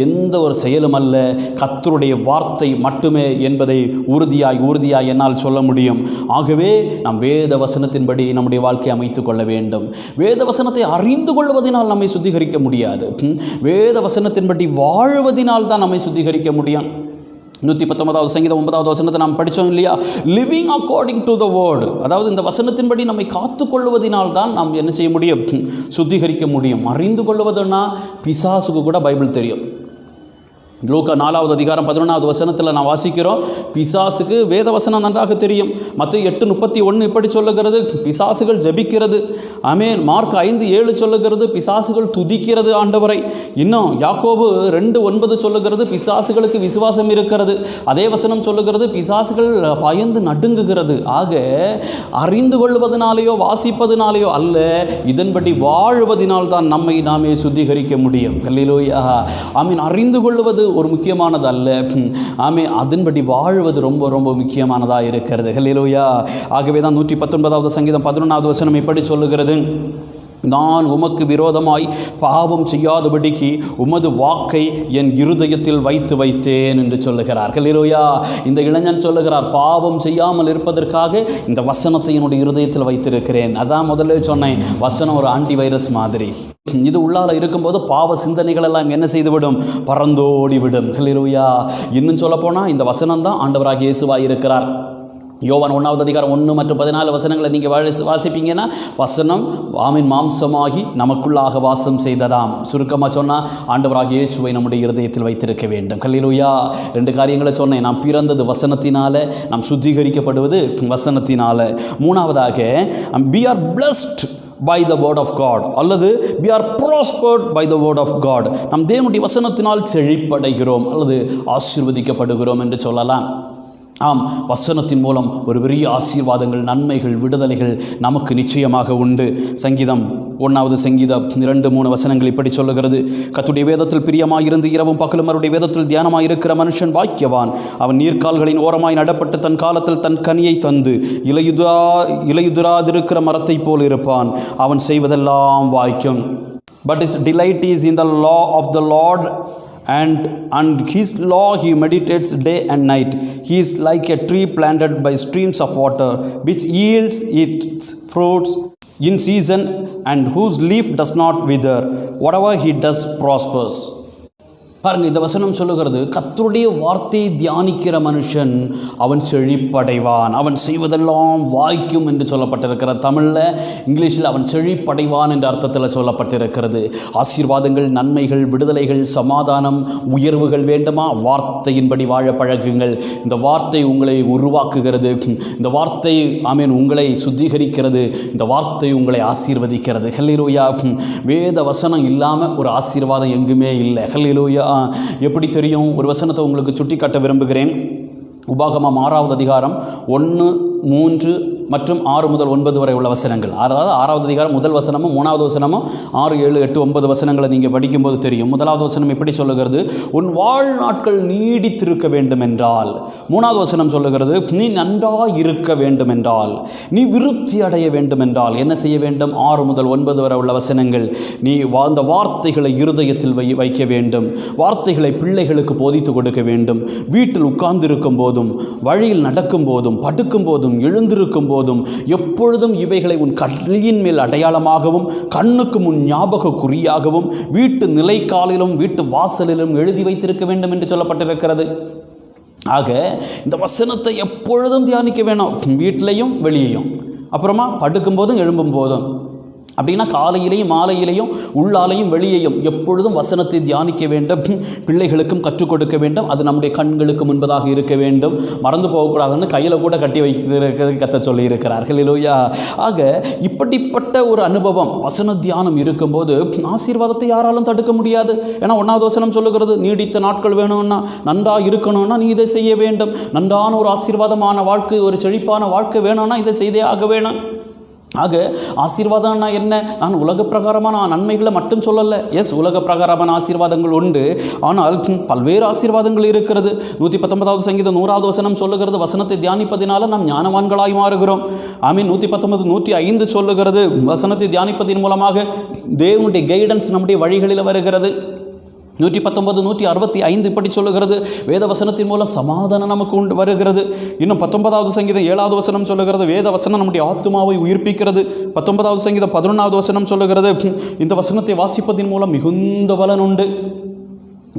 எந்த ஒரு செயலும் அல்ல, கர்த்தருடைய வார்த்தை மட்டுமே என்பதை உறுதியாய் என்னால் சொல்ல முடியும். ஆகவே நாம் வேத வசனத்தின்படி நம்முடைய வாழ்க்கையை அமைத்து கொள்ள வேண்டும். வேத வசனத்தை அறிந்து கொள்வதனால் நம்மை சுத்திகரிக்க முடியாது. வேத வசனத்தின்படி வாழ்வதனால் தான் நம்மை சுத்திகரிக்க முடியும். 119வது சங்கீதம் 9வது வசனத்தை நாம் படித்தோம் இல்லையா? Living according to the word, அதாவது இந்த வசனத்தின்படி நம்மை காத்து கொள்வதனால் தான் நாம் என்ன செய்ய முடியும்? சுத்திகரிக்க முடியும். அறிந்து கொள்வதுன்னா பிசாசுக்கு கூட பைபிள் தெரியும். லூக்கா 4வது அதிகாரம் 11வது வசனத்தில் நான் வாசிக்கிறோம், பிசாசுக்கு வேத வசனம் நன்றாக தெரியும். மத்தேயு 8:31 இப்படி சொல்லுகிறது, பிசாசுகள் ஜெபிக்கிறது. மார்க் 5:7 சொல்லுகிறது, பிசாசுகள் துதிக்கிறது ஆண்டவரை. இன்னும் யாக்கோபு 2:9 சொல்லுகிறது, பிசாசுகளுக்கு விசுவாசம் இருக்கிறது. அதே வசனம் சொல்லுகிறது, பிசாசுகள் பயந்து நடுங்குகிறது. ஆக அறிந்து கொள்வதனாலேயோ வாசிப்பதனாலேயோ அல்ல, இதன்படி வாழ்வதனால் தான் நம்மை நாமே சுத்திகரிக்க முடியும். அல்லேலூயா. அறிந்து கொள்வது ஒரு முக்கியமானது அல்ல, அதன்படி வாழ்வது ரொம்ப ரொம்ப முக்கியமானதாக இருக்கிறது. ஹல்லேலூயா. ஆகவே தான் 119வது சங்கீதம் 11வது வசனம் இப்படி சொல்லுகிறது, நான் உமக்கு விரோதமாய் பாவம் செய்யாதபடிக்கு உமது வாக்கை என் இருதயத்தில் வைத்தேன் என்று சொல்லுகிறார். ஹல்லேலூயா. இந்த இளைஞன் சொல்லுகிறார், பாவம் செய்யாமல் இருப்பதற்காக இந்த வசனத்தை என்னுடைய இருதயத்தில் வைத்திருக்கிறேன். அதான் முதல்ல சொன்னேன், வசனம் ஒரு ஆன்டிவைரஸ் மாதிரி. இது உள்ளால இருக்கும்போது பாவ சிந்தனைகள் எல்லாம் என்ன செய்துவிடும்? பறந்தோடிவிடும். ஹல்லேலூயா. இன்னும் சொல்லப்போனால் இந்த வசனம் தான் ஆண்டவராகிய இயேசுவாய் இருக்கிறார். யோவான் 1வது அதிகாரம் 1 மற்றும் 14 வசனங்களை நீங்கள் வாசிப்பீங்கன்னா, வசனம் மாம்சமாகி நமக்குள்ளாக வாசம் செய்ததாம். சுருக்கமாக சொன்னால் ஆண்டவராகிய இயேசுவை நம்முடைய இருதயத்தில் வைத்திருக்க வேண்டும். ஹல்லேலூயா. 2 காரியங்களை சொன்னேன். நாம் பிறந்தது வசனத்தினால, நாம் சுத்திகரிக்கப்படுவது வசனத்தினால. 3வதாக we are blessed by the word of God, அல்லது we are prospered by the word of God. நம் தேவனுடைய வசனத்தினால் செழிப்படைகிறோம் அல்லது ஆசீர்வதிக்கப்படுகிறோம் என்று சொல்லலாம். வசனத்தின் மூலம் ஒரு பெரிய ஆசீர்வாதங்கள், நன்மைகள், விடுதலைகள் நமக்கு நிச்சயமாக உண்டு. சங்கீதம் 1வது சங்கீதம் 2-3 வசனங்கள் இப்படி சொல்லுகிறது, கர்த்தருடைய வேதத்தில் பிரியமாயிருந்து இரவும் பகலும் அவருடைய வேதத்தில் தியானமாயிருக்கிற மனுஷன் பாக்கியவான். அவன் நீர்க்கால்களின் ஓரமாய் நடப்பட்டு தன் காலத்தில் தன் கனியை தந்து இலையுதிராதிருக்கிற மரத்தை போல் இருப்பான். அவன் செய்வதெல்லாம் வாய்க்கும். But his delight is in the law of the Lord, and his law he meditates day and night. He is like a tree planted by streams of water, which yields its fruits in season, and whose leaf does not wither. Whatever he does prospers. பாருங்கள், இந்த வசனம் சொல்லுகிறது, கர்த்தருடைய வார்த்தையை தியானிக்கிற மனுஷன் அவன் செழிப்படைவான், அவன் செய்வதெல்லாம் வாய்க்கும் என்று சொல்லப்பட்டிருக்கிற தமிழில், இங்கிலீஷில் அவன் செழிப்படைவான் என்ற அர்த்தத்தில் சொல்லப்பட்டிருக்கிறது. ஆசீர்வாதங்கள், நன்மைகள், விடுதலைகள், சமாதானம், உயர்வுகள் வேண்டுமா? வார்த்தையின்படி வாழ பழகுங்கள். இந்த வார்த்தை உங்களை உருவாக்குகிறது. இந்த வார்த்தை உங்களை சுத்திகரிக்கிறது. இந்த வார்த்தை உங்களை ஆசீர்வதிக்கிறது. ஹல்லேலூயா. வேத வசனம் இல்லாமல் ஒரு ஆசீர்வாதம் எங்குமே இல்லை. ஹல்லேலூயா. எப்படி தெரியும்? ஒரு வசனத்தை உங்களுக்கு சுட்டி காட்ட விரும்புகிறேன். உபாகமம் 6வது அதிகாரம் 1, 3 மற்றும் 6 முதல் 9 வரை உள்ள வசனங்கள். அதாவது 6வது அதிகாரம் முதல் வசனமும் 3வது வசனமும் 6, 7, 8, 9 வசனங்களை நீங்கள் படிக்கும்போது தெரியும். 1வது வசனம் எப்படி சொல்லுகிறது? உன் வாழ்நாட்கள் நீடித்திருக்க வேண்டும் என்றால். 3வது வசனம் சொல்லுகிறது, நீ நன்றாக இருக்க வேண்டும் என்றால், நீ விருத்தி அடைய வேண்டும் என்றால் என்ன செய்ய வேண்டும்? 6 முதல் 9 வரை உள்ள வசனங்கள். நீ அந்த வார்த்தைகளை இருதயத்தில் வைக்க வேண்டும். வார்த்தைகளை பிள்ளைகளுக்கு போதித்து கொடுக்க வேண்டும். வீட்டில் உட்கார்ந்திருக்கும் போதும், வழியில் நடக்கும் போதும், படுக்கும் போதும், எழுந்திருக்கும் போதும், எப்பொழுதும் இவைகளை உன் கையின் மேல் அடையாளமாகவும் கண்ணுக்கு முன் ஞாபக குறியாகவும் வீட்டு நிலைக்காலிலும் வீட்டு வாசலிலும் எழுதி வைத்திருக்க வேண்டும் என்று சொல்லப்பட்டிருக்கிறது. ஆக இந்த வசனத்தை எப்பொழுதும் தியானிக்க வேணும், வீட்டிலையும் வெளியேயும். அப்புறமா படுக்கும் போதும் எழும்பும் போதும். அப்படின்னா காலையிலையும் மாலையிலையும் உள்ளாலையும் வெளியேயும் எப்பொழுதும் வசனத்தை தியானிக்க வேண்டும். பிள்ளைகளுக்கும் கற்றுக் கொடுக்க வேண்டும். அது நம்முடைய கண்களுக்கு முன்பதாக இருக்க வேண்டும். மறந்து போகக்கூடாதுன்னு கையில் கூட கட்டி வைக்கிறது கத்த சொல்லி இருக்கிறார்கள். ஹல்லேலூயா. ஆக இப்படிப்பட்ட ஒரு அனுபவம், வசன தியானம் இருக்கும்போது ஆசீர்வாதத்தை யாராலும் தடுக்க முடியாது. ஏன்னா 1வது வசனம் சொல்லுகிறது, நீடித்த நாட்கள் வேணும்னா, நன்றாக இருக்கணும்னா நீ இதை செய்ய வேண்டும். நன்றான ஒரு ஆசீர்வாதமான வாழ்க்கை, ஒரு செழிப்பான வாழ்க்கை வேணும்னா இதை செய்தே ஆக வேணும். ஆக ஆசீர்வாதம்னா என்ன? நான் உலக பிரகாரமான நன்மைகளை மட்டும் சொல்லலை. எஸ், உலக பிரகாரமான ஆசீர்வாதங்கள் உண்டு. ஆனால் பல்வேறு ஆசீர்வாதங்கள் இருக்கிறது. 119வது சங்கீதம் 100வது வசனம் சொல்லுகிறது, வசனத்தை தியானிப்பதினால நாம் ஞானவான்களாய் மாறுகிறோம். 119, 105 சொல்லுகிறது, வசனத்தை தியானிப்பதன் மூலமாக தேவனுடைய கைடன்ஸ் நம்முடைய வழிகளில் வருகிறது. 119, 165 இப்படி சொல்லுகிறது, வேத வசனத்தின் மூலம் சமாதானம் நமக்கு வருகிறது. இன்னும் 19வது சங்கீதம் 7வது வசனம் சொல்லுகிறது, வேத வசனம் நம்முடைய ஆத்துமாவை உயிர்ப்பிக்கிறது. 19வது சங்கீதம் 11வது வசனம் சொல்லுகிறது, இந்த வசனத்தை வாசிப்பதன் மூலம் மிகுந்த பலன் உண்டு.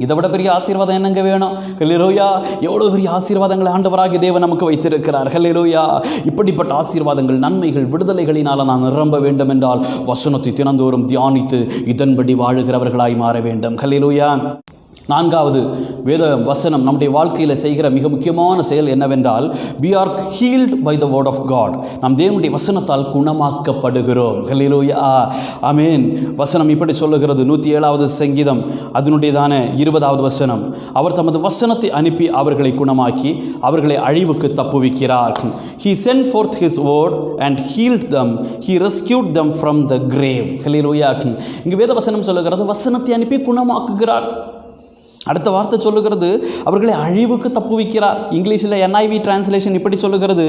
இதை விட பெரிய ஆசீர்வாதம் என்னங்க வேணும்? ஹல்லேலூயா. எவ்வளோ பெரிய ஆசீர்வாதங்களை ஆண்டவராகிய தேவன் நமக்கு வைத்திருக்கிறார். ஹல்லேலூயா. இப்படிப்பட்ட ஆசீர்வாதங்கள், நன்மைகள், விடுதலைகளினால் நான் நிரம்ப வேண்டும் என்றால் வசனத்தை தினந்தோறும் தியானித்து இதன்படி வாழுகிறவர்களாய் மாற வேண்டும். ஹல்லேலூயா. 4வது வேத வசனம் நம்முடைய வாழ்க்கையில் செய்கிற மிக முக்கியமான செயல் என்னவென்றால், we are healed by the word of God. நாம் தேவனுடைய வசனத்தால் குணமாக்கப்படுகிறோம். ஹல்லேலூயா. ஆமென். வசனம் இப்படி சொல்லுகிறது, 107வது சங்கீதம் அதனுடையதான 20வது வசனம், அவர் தமது வசனத்தை அனுப்பி அவர்களை குணமாக்கி அவர்களை அழிவுக்கு தப்புவிக்கிறார். He sent forth his word and healed them. He rescued them from the grave. ஹல்லேலூயா. இங்கு வேத வசனம் சொல்லுகிறது, வசனத்தை அனுப்பி குணமாக்குகிறார். அடுத்த வார்த்தை சொல்லுகிறது, அவர்களை அழிவுக்கு தப்புவிக்கிறார். இங்கிலீஷில் NIV டிரான்ஸ்லேஷன் இப்படி சொல்லுகிறது,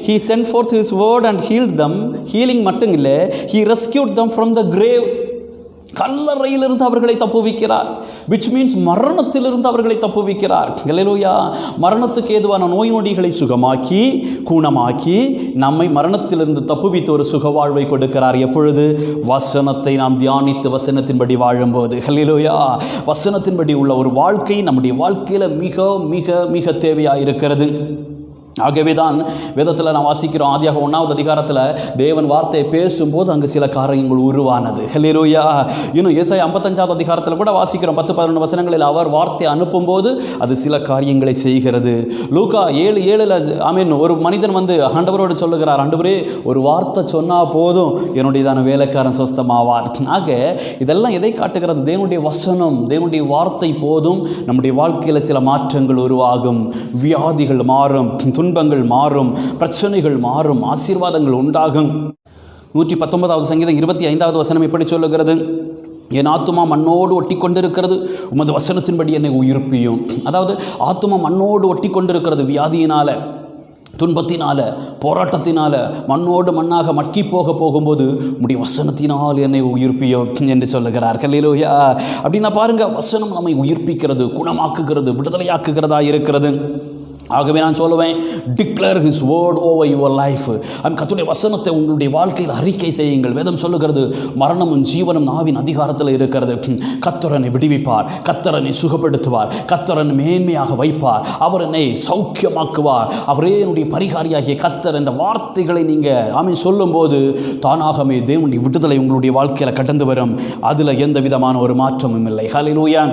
he sent forth his word and healed them. Healing மட்டும் இல்லை, he rescued them from the grave. கல்லறையிலிருந்து அவர்களை தப்புவிக்கிறார். which means மரணத்திலிருந்து அவர்களை தப்புவிக்கிறார். ஹல்லேலூயா. மரணத்துக்கு ஏதுவான நோய் நொடிகளை சுகமாக்கி குணமாக்கி நம்மை மரணத்திலிருந்து தப்புவித்து ஒரு சுகவாழ்வை கொடுக்கிறார். எப்பொழுது? வசனத்தை நாம் தியானித்து வசனத்தின்படி வாழும்போது. ஹல்லேலூயா. வசனத்தின்படி உள்ள ஒரு வாழ்க்கை நம்முடைய வாழ்க்கையில் மிக மிக மிக தேவையாக இருக்கிறது. ஆகவே தான் வேதத்தில் நான் வாசிக்கிறோம், ஆதியாக 1வது அதிகாரத்தில் தேவன் வார்த்தையை பேசும்போது அங்கு சில காரியங்கள் உருவானது. ஹல்லேலூயா. இன்னும் ஏசாயா 55வது அதிகாரத்தில் கூட வாசிக்கிறோம், 10-11 வசனங்களில் அவர் வார்த்தை அனுப்பும்போது அது சில காரியங்களை செய்கிறது. லூக்கா 7:7 ஒரு மனிதன் வந்து ஆண்டவரோடு சொல்லுகிறார், ஆண்டவரே ஒரு வார்த்தை சொன்னால் போதும் என்னுடையதான வேலைக்காரன் சொஸ்தமாவார். ஆக இதெல்லாம் எதை காட்டுகிறது? தேவனுடைய வசனம், தேவனுடைய வார்த்தை போதும் நம்முடைய வாழ்க்கையில் சில மாற்றங்கள் உருவாகும். வியாதிகள் மாறும், துன்பங்கள் மாறும், பிரச்சனைகள் மாறும், ஆசீர்வாதங்கள் உண்டாகும். 119வது சங்கீதம் 25வது வசனம் எப்படி சொல்லுகிறது? என் ஆத்துமா மண்ணோடு ஒட்டி கொண்டிருக்கிறது, உமது வசனத்தின்படி என்னை உயிர்ப்பியும். அதாவது ஆத்துமா மண்ணோடு ஒட்டி கொண்டிருக்கிறது, வியாதியினால, துன்பத்தினால, போராட்டத்தினால மண்ணோடு மண்ணாக மக்கி போகும்போது உம்முடைய வசனத்தினால் என்னை உயிர்ப்பியோ என்று சொல்லுகிறார். ஹல்லேலூயா. அப்படின்னா பாருங்க, வசனம் நம்மை உயிர்ப்பிக்கிறது, குணமாக்குகிறது, விடுதலையாக்குகிறதா இருக்கிறது. ஆகவே நான் சொல்லுவேன், declare his word over your life. கர்த்தருடைய வசனத்தை உங்களுடைய வாழ்க்கையில் அறிக்கை செய்யுங்கள். வேதம் சொல்லுகிறது, மரணமும் ஜீவனும் நாவின் அதிகாரத்தில் இருக்கிறது. கர்த்தரனை விடுவிப்பார், கர்த்தரனை சுகப்படுத்துவார், கர்த்தரனை மேன்மையாக வைப்பார், அவர் என்னை சௌக்கியமாக்குவார், அவரே என்னுடைய பரிகாரியாகிய கர்த்தர் என்ற வார்த்தைகளை நீங்கள் சொல்லும்போது தானாகவே தேவனுடைய விடுதலை உங்களுடைய வாழ்க்கையில் கடந்து வரும். அதில் எந்த விதமான ஒரு மாற்றமும் இல்லை. ஹல்லேலூயா.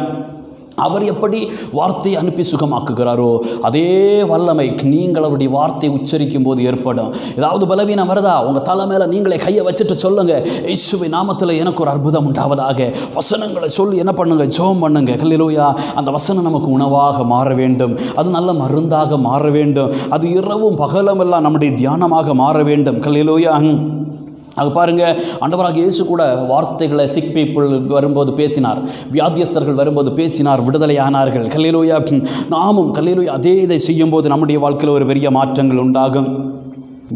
அவர் எப்படி வார்த்தையை அனுப்பி சுகமாக்குகிறாரோ அதே வல்லமை நீங்கள் அவருடைய வார்த்தையை உச்சரிக்கும் போது ஏற்படும். ஏதாவது பலவீனம் வருதா, உங்கள் தலை மேலே நீங்களே கையை வச்சுட்டு சொல்லுங்கள், இயேசுவின் நாமத்தில் எனக்கு ஒரு அற்புதம் உண்டாவதாக. வசனங்களை சொல்லி என்ன பண்ணுங்க, ஜெபம் பண்ணுங்க. ஹல்லேலூயா. அந்த வசனம் நமக்கு உணவாக மாற வேண்டும், அது நல்ல மருந்தாக மாற வேண்டும், அது இரவும் பகலமெல்லாம் நம்முடைய தியானமாக மாற வேண்டும். ஹல்லேலூயா. அது பாருங்கள், ஆண்டவராக இயேசு கூட வார்த்தைகளை சிக் பீப்புள் வரும்போது பேசினார், வியாதியஸ்தர்கள் வரும்போது பேசினார், விடுதலை ஆனார்கள். ஹல்லேலூயா. நாமும் ஹல்லேலூயா அதே இதை செய்யும்போது நம்முடைய வாழ்க்கையில் ஒரு பெரிய மாற்றங்கள் உண்டாகும்.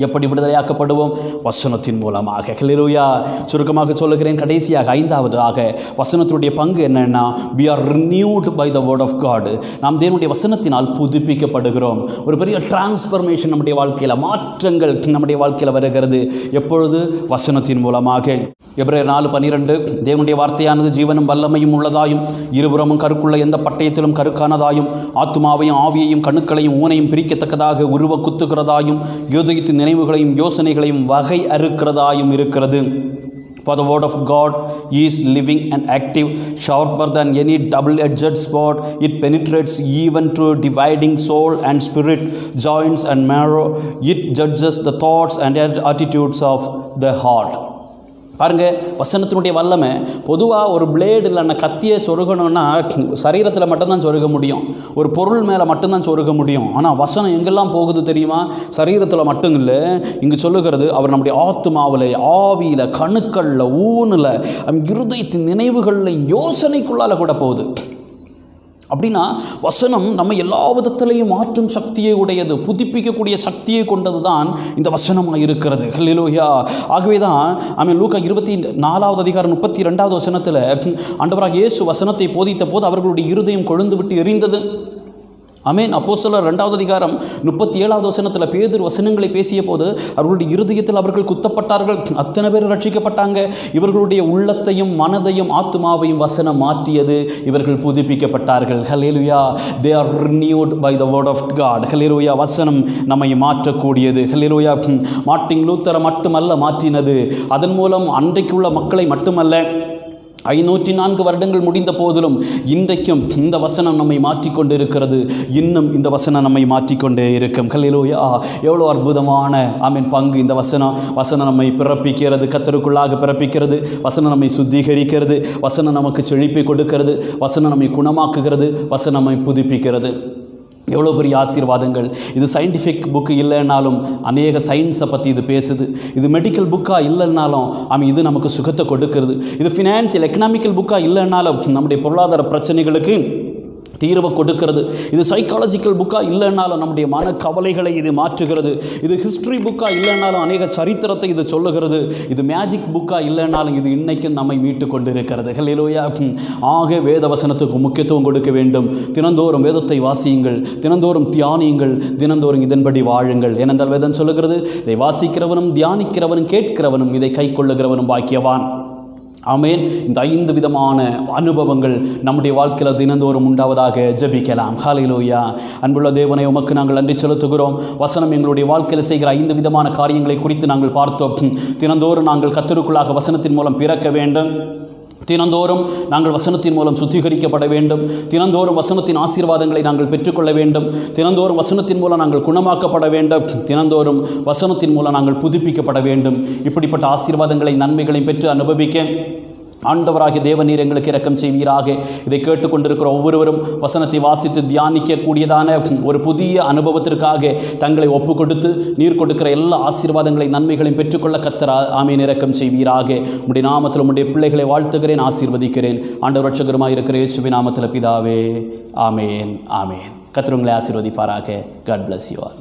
எப்படி விடுதலையாக்கப்படுவோம்? வசனத்தின் மூலமாக. ஹல்லேலூயா. சுருக்கமாக சொல்லுகிறேன், கடைசியாக ஐந்தாவதாக வசனத்தினுடைய பங்கு என்னன்னா, we are renewed by the word of God. நாம் தேவனுடைய வசனத்தினால் புதுப்பிக்கப்படுகிறோம். ஒரு பெரிய டிரான்ஸ்ஃபர்மேஷன் நம்முடைய வாழ்க்கையில், மாற்றங்கள் நம்முடைய வாழ்க்கையில் வருகிறது. எப்பொழுது? வசனத்தின் மூலமாக. எபிரேயர் 4:12 தேவனுடைய வார்த்தையானது ஜீவனும் வல்லமையும் உள்ளதாயும் இருபுறமும் கருக்குள்ள எந்த பட்டயத்திலும் கருக்கானதாயும் ஆத்துமாவையும் ஆவியையும் கணுக்களையும் ஊனையும் பிரிக்கத்தக்கதாக உருவ குத்துகிறதாயும் யோதயத்தின் நினைவுகளையும் யோசனைகளையும் வகை அறுக்கிறதாயும் இருக்கிறது. For the word of God is living and active, sharper than any double-edged sword. It penetrates even to dividing soul and spirit, joints and marrow. It judges the thoughts and attitudes of the heart. பாருங்கள், வசனத்தினுடைய வல்லமை. பொதுவாக ஒரு blade இல்லைன்னா கத்தியை சொருகணும்னா சரீரத்தில் மட்டும்தான் சொருக முடியும், ஒரு பொருள் மேலே மட்டும்தான் சொருக முடியும். ஆனால் வசனம் எங்கெல்லாம் போகுது தெரியுமா? சரீரத்தில் மட்டும் இல்லை, இங்கு சொல்லுகிறது அவர் நம்முடைய ஆத்துமாவில், ஆவியில், கணுக்களில், ஊனில், இருதயத்தின் நினைவுகளில், யோசனைக்குள்ளால் கூட போகுது. அப்படின்னா வசனம் நம்ம எல்லா விதத்திலையும் மாற்றும் சக்தியை உடையது, புதுப்பிக்கக்கூடிய சக்தியை கொண்டது தான் இந்த வசனமாக இருக்கிறது. ஹல்லேலூயா. ஆகவே தான் லூக்கா 24:32 வசனத்தில் ஆண்டவராக இயேசு வசனத்தை போதித்த போது அவர்களுடைய இருதயம் கொழுந்து விட்டு எரிந்தது. ஆமென். அப்போஸ்தலர் 2 வசனத்தில் பேதுரு வசனங்களை பேசிய போது அவர்களுடைய இருதயத்தில் அவர்கள் குத்தப்பட்டார்கள். அத்தனை பேர் ரட்சிக்கப்பட்டாங்க. இவர்களுடைய உள்ளத்தையும் மனதையும் ஆத்துமாவையும் வசனம் மாற்றியது. இவர்கள் புதுப்பிக்கப்பட்டார்கள். ஹல்லேலூயா. They are renewed by the word of God. ஹல்லேலூயா. வசனம் நம்மை மாற்றக்கூடியது. ஹல்லேலூயா. மார்ட்டின் லூத்தரை மட்டுமல்ல மாற்றினது, அதன் மூலம் அன்றைக்குள்ள மக்களை மட்டுமல்ல, 504 வருடங்கள் முடிந்த போதிலும் இன்றைக்கும் இந்த வசனம் நம்மை மாற்றிக்கொண்டு இருக்கிறது. இன்னும் இந்த வசனம் நம்மை மாற்றிக்கொண்டே இருக்கும். ஹல்லேலூயா. எவ்வளோ அற்புதமான பங்கு இந்த வசனம் நம்மை பிறப்பிக்கிறது, கர்த்தருக்குள்ளாக பிறப்பிக்கிறது. வசனம் நம்மை சுத்திகரிக்கிறது, வசனம் நமக்கு செழிப்பை கொடுக்கிறது, வசனம் நம்மை குணமாக்குகிறது, வசனம் நம்மை புதுப்பிக்கிறது. எவ்வளோ பெரிய ஆசீர்வாதங்கள். இது சயின்டிஃபிக் புக்கு இல்லைன்னாலும் அநேக சயின்ஸை பற்றி இது பேசுது. இது மெடிக்கல் புக்காக இல்லைன்னாலும் இது நமக்கு சுகத்தை கொடுக்கிறது. இது ஃபினான்சியல் எக்கனாமிக்கல் புக்காக இல்லைன்னாலும் நம்முடைய பொருளாதார பிரச்சனைகளுக்கு தீர்வை கொடுக்கிறது. இது சைக்காலஜிக்கல் புக்காக இல்லைன்னாலும் நம்முடைய மன கவலைகளை இது மாற்றுகிறது. இது ஹிஸ்ட்ரி புக்காக இல்லைன்னாலும் அநேக சரித்திரத்தை இது சொல்லுகிறது. இது மேஜிக் புக்காக இல்லைன்னாலும் இது இன்னைக்கும் நம்மை மீட்டு கொண்டு இருக்கிறது. ஹல்லேலூயா. ஆக வேத வசனத்துக்கு முக்கியத்துவம் கொடுக்க வேண்டும். தினந்தோறும் வேதத்தை வாசியுங்கள், தினந்தோறும் தியானியுங்கள், தினந்தோறும் இதன்படி வாழுங்கள். ஏனென்றால் வேதம் சொல்லுகிறது, இதை வாசிக்கிறவனும் தியானிக்கிறவனும் கேட்கிறவனும் இதை கை கொள்ளுகிறவனும் பாக்கியவான். ஆமென். இந்த 5 விதமான அனுபவங்கள் நம்முடைய வாழ்க்கையில் தினந்தோறும் உண்டாவதாக ஜெபிக்கலாம். ஹல்லேலூயா. அன்புள்ள தேவனை, உமக்கு நாங்கள் நன்றி செலுத்துகிறோம். வசனம் எங்களுடைய வாழ்க்கையில் செய்கிற 5 விதமான காரியங்களை குறித்து நாங்கள் பார்த்தோம். தினந்தோறும் நாங்கள் கர்த்தருக்குள்ளாக வசனத்தின் மூலம் பிறக்க வேண்டும். தினந்தோறும் நாங்கள் வசனத்தின் மூலம் சுத்திகரிக்கப்பட வேண்டும். தினந்தோறும் வசனத்தின் ஆசீர்வாதங்களை நாங்கள் பெற்றுக்கொள்ள வேண்டும். தினந்தோறும் வசனத்தின் மூலம் நாங்கள் குணமாக்கப்பட வேண்டும். தினந்தோறும் வசனத்தின் மூலம் நாங்கள் புதுப்பிக்கப்பட வேண்டும். இப்படிப்பட்ட ஆசீர்வாதங்களை, நன்மைகளை பெற்று அனுபவிக்க ஆண்டவராகிய தேவநீர் எங்களுக்கு இரக்கம் செய்வீராக. இதை கேட்டுக்கொண்டிருக்கிற ஒவ்வொருவரும் வசனத்தை வாசித்து தியானிக்கக்கூடியதான ஒரு புதிய அனுபவத்திற்காக தங்களை ஒப்பு கொடுத்து நீர் கொடுக்கிற எல்லா ஆசீர்வாதங்களை, நன்மைகளையும் பெற்றுக்கொள்ள கர்த்தர் ஆமென் இரக்கம் செய்வீராக. உம்முடைய நாமத்தில் உம்முடைய பிள்ளைகளை வாழ்த்துகிறேன், ஆசீர்வதிக்கிறேன். ஆண்டவர் ரட்சகருமாய் இருக்கிற இயேசுவின் நாமத்தில் பிதாவே. ஆமென். ஆமென். கர்த்தர் உங்களை ஆசீர்வதிப்பாராக. God bless you all.